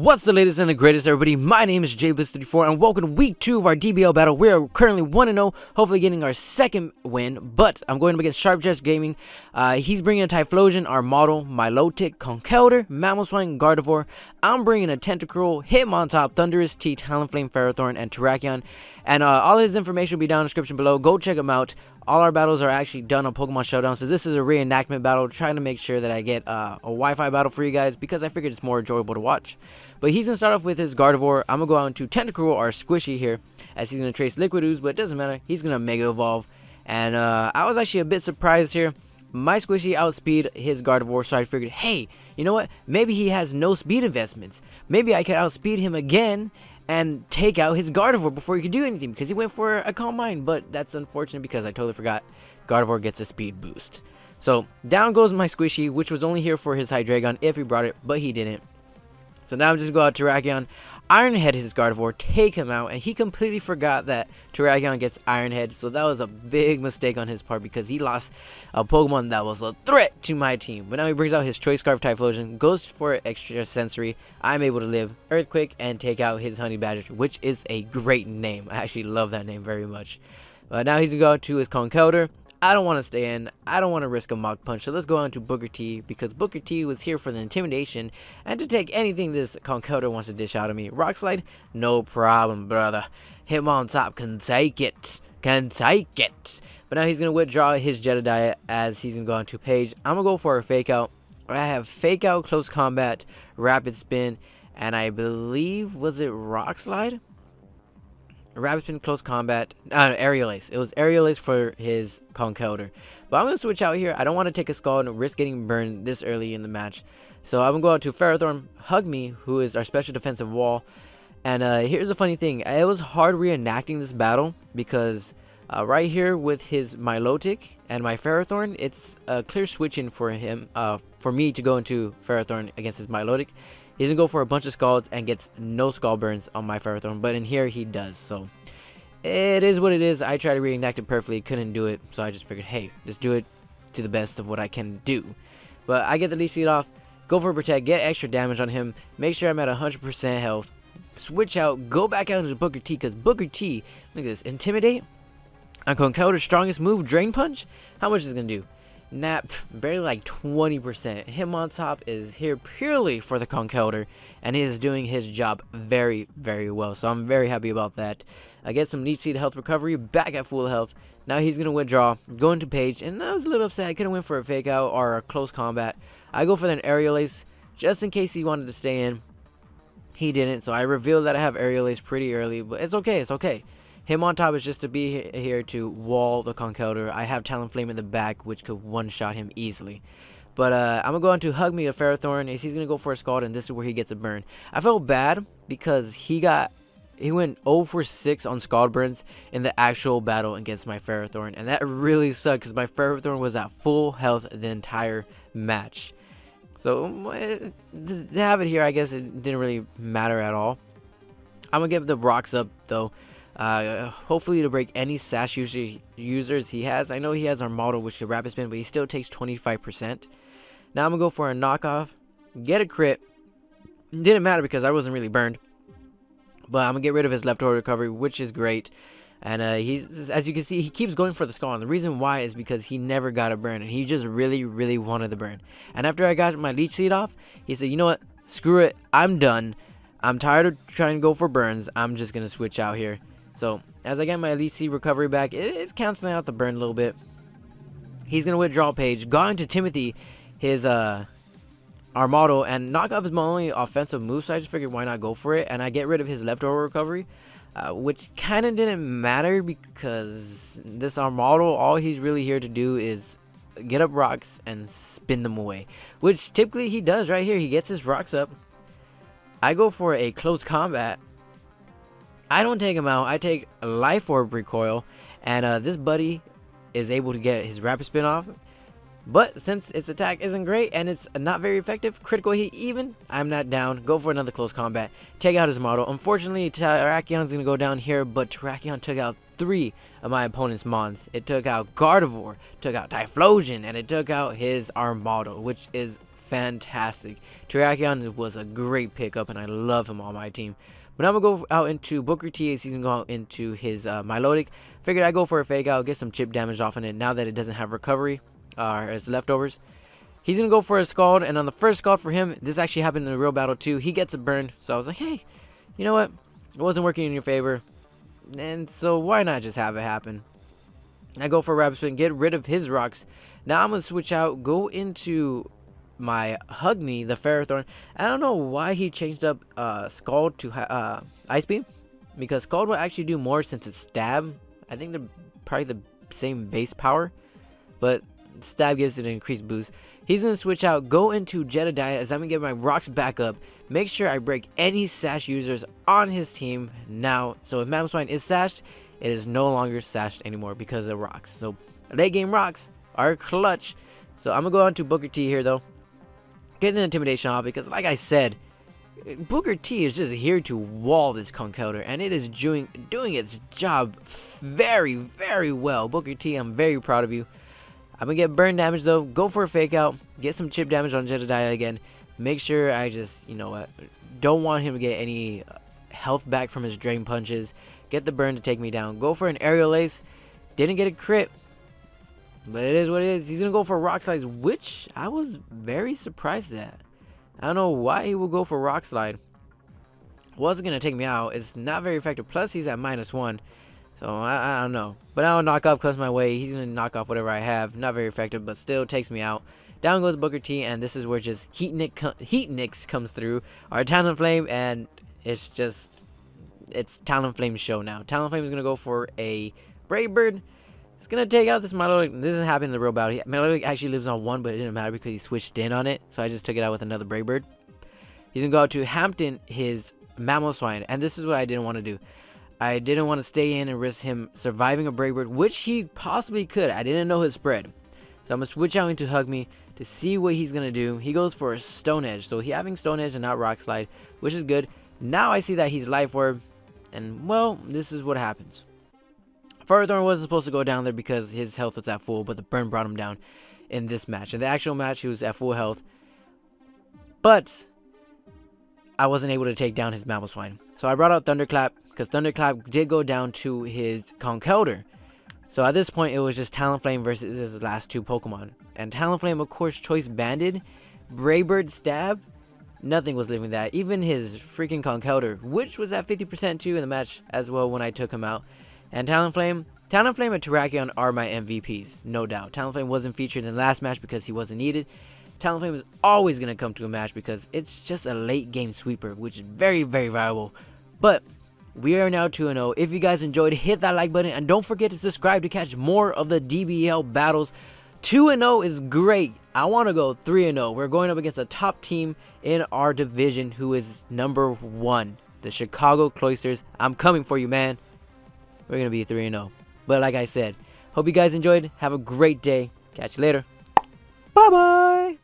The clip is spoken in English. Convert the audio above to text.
What's the latest and the greatest, everybody? My name is JBliss34 and welcome to week 2 of our DBL battle. We are currently 1-0, hopefully getting our second win, but I'm going up against Sharpjets Gaming. He's bringing a Typhlosion, our model, Milotic, Conkeldurr, Mamoswine, Gardevoir. I'm bringing a Tentacruel, Hitmontop, Thundurus, Talonflame, Ferrothorn, and Terrakion. And all his information will be down in the description below. Go check him out. All our battles are actually done on Pokemon Showdown, so this is a reenactment battle, trying to make sure that I get a Wi-Fi battle for you guys, because I figured it's more enjoyable to watch. But he's going to start off with his Gardevoir. I'm going to go on to Tentacruel, our Squishy here, as he's going to trace Liquid Ooze, but it doesn't matter. He's going to Mega Evolve. And I was actually a bit surprised here. My Squishy outspeed his Gardevoir, so I figured, hey, you know what? Maybe he has no speed investments. Maybe I could outspeed him again and take out his Gardevoir before he could do anything, because he went for a Calm Mind. But that's unfortunate because I totally forgot Gardevoir gets a speed boost. So down goes my Squishy, which was only here for his Hydreigon if he brought it, but he didn't. So now I'm just going to go out Terrakion, Iron Head his Gardevoir, take him out, and he completely forgot that Terrakion gets Iron Head. So that was a big mistake on his part, because he lost a Pokemon that was a threat to my team. But now he brings out his Choice Scarf Typhlosion, goes for extra sensory. I'm able to live Earthquake and take out his Honey Badger, which is a great name. I actually love that name very much. Now he's going to go to his Conkeldurr. I don't want to stay in. I don't want to risk a Mach Punch. So let's go on to Booker T, because Booker T was here for the intimidation and to take anything this Conkeldurr wants to dish out of me. Rock Slide, no problem, brother. Hitmontop can take it. Can take it. But now he's going to withdraw his Jedediah as he's going to go on to Page. I'm going to go for a Fake Out. I have Fake Out, Close Combat, Rapid Spin, and I believe, was it Rock Slide? Rapid Spin, Close Combat, Aerial Ace. It was Aerial Ace for his Conkeldurr. But I'm going to switch out here. I don't want to take a Scald and risk getting burned this early in the match. So I'm going to go out to Ferrothorn, Hug Me, who is our special defensive wall. And here's the funny thing. It was hard reenacting this battle, because right here with his Milotic and my Ferrothorn, it's a clear switch-in for him, for me to go into Ferrothorn against his Milotic. He's going to go for a bunch of Scalds and gets no Scald burns on my Ferrothorn, but in here he does. So it is what it is. I tried to reenact it perfectly, couldn't do it, so I just figured, hey, just do it to the best of what I can do. But I get the Leech Seed off, go for Protect, get extra damage on him, make sure I'm at 100% health, switch out, go back out into Booker T, because Booker T, look at this, Intimidate on Conkeldurr's strongest move, Drain Punch. How much is it going to do? Nap, barely like 20%. Hitmontop is here purely for the Conkeldurr, and he is doing his job very, very well. So I'm very happy about that. I get some Leech Seed health recovery, back at full health. Now he's going to withdraw, go into Page, and I was a little upset. I could have went for a Fake Out or a Close Combat. I go for an Aerial Ace, just in case he wanted to stay in. He didn't, so I revealed that I have Aerial Ace pretty early, but it's okay, it's okay. Hitmontop is just to be here to wall the Conkeldurr. I have Talonflame in the back, which could one-shot him easily. But I'm going to go on to Hug Me, a Ferrothorn. He's going to go for a Scald, and this is where he gets a burn. I felt bad because he went 0 for 6 on Scald burns in the actual battle against my Ferrothorn. And that really sucked, because my Ferrothorn was at full health the entire match. So to have it here, I guess it didn't really matter at all. I'm going to give the rocks up, though. Hopefully to break any Sash users he has. I know he has our model, which could Rapid Spin, but he still takes 25%. Now I'm going to go for a knockoff, get a crit. Didn't matter because I wasn't really burned. But I'm going to get rid of his leftover recovery, which is great. And he's, as you can see, he keeps going for the Scald. And the reason why is because he never got a burn, and he just really, really wanted the burn. And after I got my Leech Seed off, he said, you know what, screw it, I'm done. I'm tired of trying to go for burns. I'm just going to switch out here. So, as I get my Leech Seed recovery back, it's canceling out the burn a little bit. He's going to withdraw Page, go into Timothy, his, our model, and knock off is my only offensive move, so I just figured why not go for it, and I get rid of his leftover recovery, which kind of didn't matter, because this our model, all he's really here to do is get up rocks and spin them away, which typically he does right here. He gets his rocks up. I go for a Close Combat. I don't take him out. I take a Life Orb recoil, and this buddy is able to get his Rapid Spin off. But since its attack isn't great and it's not very effective, critical hit even, I'm not down. Go for another Close Combat. Take out his model. Unfortunately, Terrakion's going to go down here, but Terrakion took out 3 of my opponent's Mons. It took out Gardevoir, took out Typhlosion, and it took out his Armado, which is fantastic. Terrakion was a great pickup, and I love him on my team. But I'm going to go out into Booker T as he's going to go out into his Milotic. Figured I'd go for a fake out, get some chip damage off in it now that it doesn't have recovery as leftovers. He's going to go for a Scald, and on the first Scald for him, this actually happened in a real battle too. He gets a burn, so I was like, hey, you know what? It wasn't working in your favor, and so why not just have it happen? I go for a Rapid Spin, get rid of his rocks. Now I'm going to switch out, go into my Hug Me, the Ferrothorn. I don't know why he changed up Scald to Ice Beam, because Scald will actually do more since it's Stab. I think they're probably the same base power, but Stab gives it an increased boost. He's going to switch out, go into Jedediah as I'm going to get my rocks back up. Make sure I break any Sash users on his team now. So if Mamoswine is sashed, it is no longer sashed anymore because of rocks. So late game rocks are clutch. So I'm going to go on to Booker T here though. Get the intimidation off because like I said, Booker T is just here to wall this Conkeldurr, and it is doing its job very, very well. Booker T, I'm very proud of you. I'm going to get burn damage though. Go for a fake out. Get some chip damage on Jedediah again. Make sure I just, you know what, don't want him to get any health back from his drain punches. Get the burn to take me down. Go for an aerial ace. Didn't get a crit, but it is what it is. He's going to go for Rock Slide, which I was very surprised at. I don't know why he will go for Rock Slide. Wasn't going to take me out. It's not very effective. Plus, he's at -1. So, I don't know. But now knock off comes my way. He's going to knock off whatever I have. Not very effective, but still takes me out. Down goes Booker T, and this is where just Heat Nix comes through. Our Talonflame, and it's just, it's Talonflame's show now. Talonflame is going to go for a Brave Bird. It's going to take out this Milotic. This doesn't happen in the real battle. Milotic actually lives on 1, but it didn't matter because he switched in on it. So I just took it out with another Brave Bird. He's going to go out to Hampton, his Mamoswine, and this is what I didn't want to do. I didn't want to stay in and risk him surviving a Brave Bird, which he possibly could. I didn't know his spread. So I'm going to switch out into Hug Me to see what he's going to do. He goes for a Stone Edge. So he's having Stone Edge and not Rock Slide, which is good. Now I see that he's Life Orb. And, well, this is what happens. Ferrothorn wasn't supposed to go down there because his health was at full, but the burn brought him down in this match. In the actual match, he was at full health. But I wasn't able to take down his Mamoswine. So I brought out Thunderclap because Thunderclap did go down to his Conkeldurr. So at this point, it was just Talonflame versus his last 2 Pokemon. And Talonflame, of course, Choice Banded, Brave Bird Stab, nothing was living that. Even his freaking Conkeldurr, which was at 50% too in the match as well when I took him out. And Talonflame and Terrakion are my MVPs, no doubt. Talonflame wasn't featured in the last match because he wasn't needed. Talonflame is always going to come to a match because it's just a late game sweeper, which is very, very valuable. But we are now 2-0. If you guys enjoyed, hit that like button and don't forget to subscribe to catch more of the DBL battles. 2-0 is great. I want to go 3-0. We're going up against a top team in our division who is #1, the Chicago Cloisters. I'm coming for you, man. We're going to be 3-0. But like I said, hope you guys enjoyed. Have a great day. Catch you later. Bye-bye.